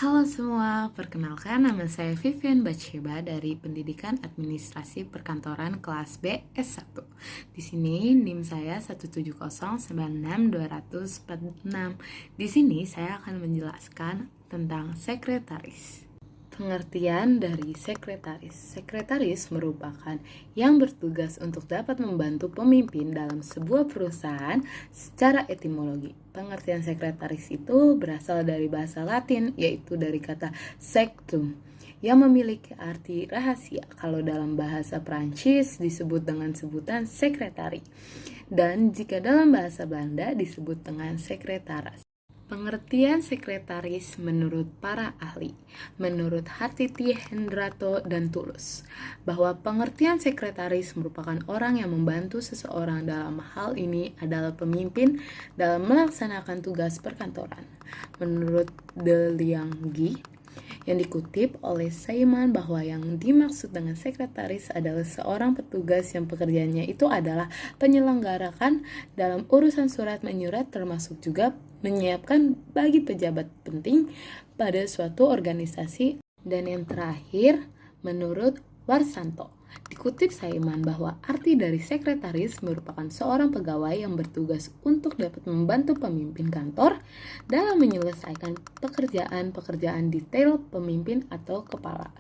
Halo semua, perkenalkan nama saya Vivian Batsheba dari Pendidikan Administrasi Perkantoran kelas B S1. Di sini NIM saya 170966246. Di sini saya akan menjelaskan tentang sekretaris. Pengertian dari sekretaris. Sekretaris merupakan yang bertugas untuk dapat membantu pemimpin dalam sebuah perusahaan secara etimologi. Pengertian sekretaris itu berasal dari bahasa Latin, yaitu dari kata sectum, yang memiliki arti rahasia. Kalau dalam bahasa Prancis disebut dengan sebutan sekretari, dan jika dalam bahasa Belanda disebut dengan sekretaris. Pengertian sekretaris menurut para ahli, menurut Hartiti, Hendrato, dan Tulus, bahwa pengertian sekretaris merupakan orang yang membantu seseorang dalam hal ini adalah pemimpin dalam melaksanakan tugas perkantoran. Menurut De Lianggi, yang dikutip oleh Saiman bahwa yang dimaksud dengan sekretaris adalah seorang petugas yang pekerjaannya itu adalah penyelenggarakan dalam urusan surat menyurat, termasuk juga menyiapkan bagi pejabat penting pada suatu organisasi. Dan yang terakhir, menurut Warsanto, dikutip Saiman bahwa arti dari sekretaris merupakan seorang pegawai yang bertugas untuk dapat membantu pemimpin kantor dalam menyelesaikan pekerjaan-pekerjaan detail pemimpin atau kepala.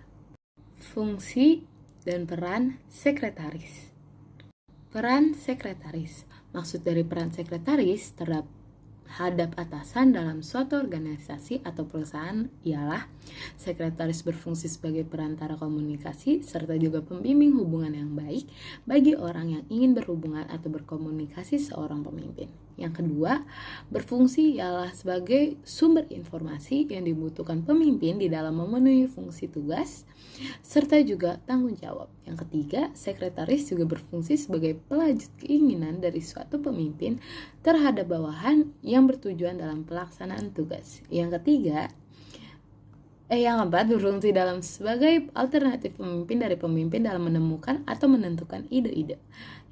Fungsi dan peran sekretaris. Peran sekretaris. Maksud dari peran sekretaris terhadap atasan dalam suatu organisasi atau perusahaan ialah sekretaris berfungsi sebagai perantara komunikasi serta juga pembimbing hubungan yang baik bagi orang yang ingin berhubungan atau berkomunikasi seorang pemimpin. Yang kedua, berfungsi ialah sebagai sumber informasi yang dibutuhkan pemimpin di dalam memenuhi fungsi tugas serta juga tanggung jawab. Yang ketiga, sekretaris juga berfungsi sebagai pelajut keinginan dari suatu pemimpin terhadap bawahan yang bertujuan dalam pelaksanaan tugas. Yang keempat, berfungsi dalam sebagai alternatif pemimpin dari pemimpin dalam menemukan atau menentukan ide-ide.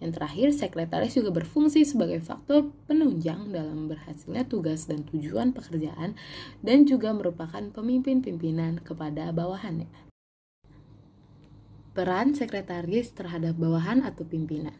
Yang terakhir, sekretaris juga berfungsi sebagai faktor penunjang dalam berhasilnya tugas dan tujuan pekerjaan dan juga merupakan pemimpin pimpinan kepada bawahannya. Peran sekretaris terhadap bawahan atau pimpinan.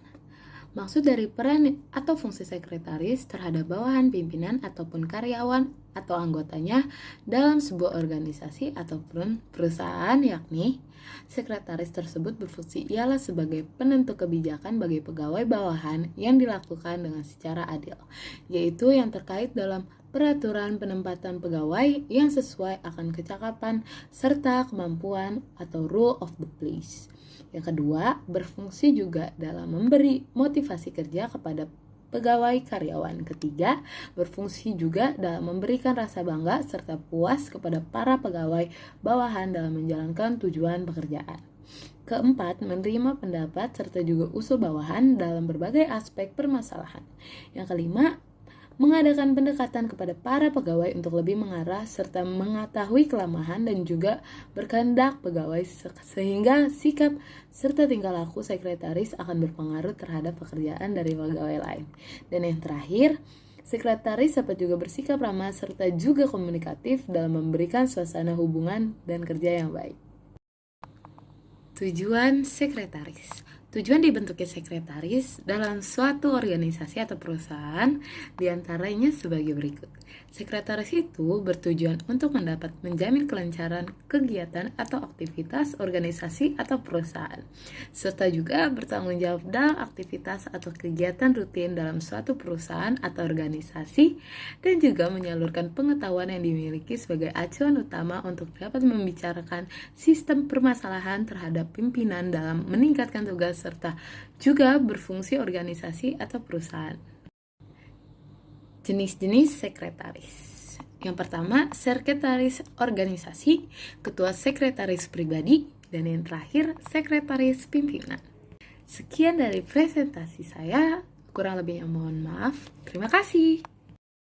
Maksud dari peran atau fungsi sekretaris terhadap bawahan pimpinan ataupun karyawan atau anggotanya dalam sebuah organisasi ataupun perusahaan, yakni sekretaris tersebut berfungsi ialah sebagai penentu kebijakan bagi pegawai bawahan yang dilakukan dengan secara adil, yaitu yang terkait dalam peraturan penempatan pegawai yang sesuai akan kecakapan serta kemampuan atau rule of the place. Yang kedua, berfungsi juga dalam memberi motivasi kerja kepada pegawai karyawan. Ketiga, berfungsi juga dalam memberikan rasa bangga serta puas kepada para pegawai bawahan dalam menjalankan tujuan pekerjaan. Keempat, menerima pendapat serta juga usul bawahan dalam berbagai aspek permasalahan. Yang kelima, mengadakan pendekatan kepada para pegawai untuk lebih mengarah serta mengetahui kelemahan dan juga berkehendak pegawai sehingga sikap serta tingkah laku sekretaris akan berpengaruh terhadap pekerjaan dari pegawai lain. Dan yang terakhir, sekretaris dapat juga bersikap ramah serta juga komunikatif dalam memberikan suasana hubungan dan kerja yang baik. Tujuan sekretaris. Tujuan dibentuknya sekretaris dalam suatu organisasi atau perusahaan diantaranya sebagai berikut. Sekretaris itu bertujuan untuk menjamin kelancaran kegiatan atau aktivitas organisasi atau perusahaan, serta juga bertanggung jawab dalam aktivitas atau kegiatan rutin dalam suatu perusahaan atau organisasi, dan juga menyalurkan pengetahuan yang dimiliki sebagai acuan utama untuk dapat membicarakan sistem permasalahan terhadap pimpinan dalam meningkatkan tugas serta juga berfungsi organisasi atau perusahaan. Jenis-jenis sekretaris. Yang pertama, sekretaris organisasi, ketua sekretaris pribadi, dan yang terakhir, sekretaris pimpinan. Sekian dari presentasi saya, kurang lebihnya mohon maaf. Terima kasih.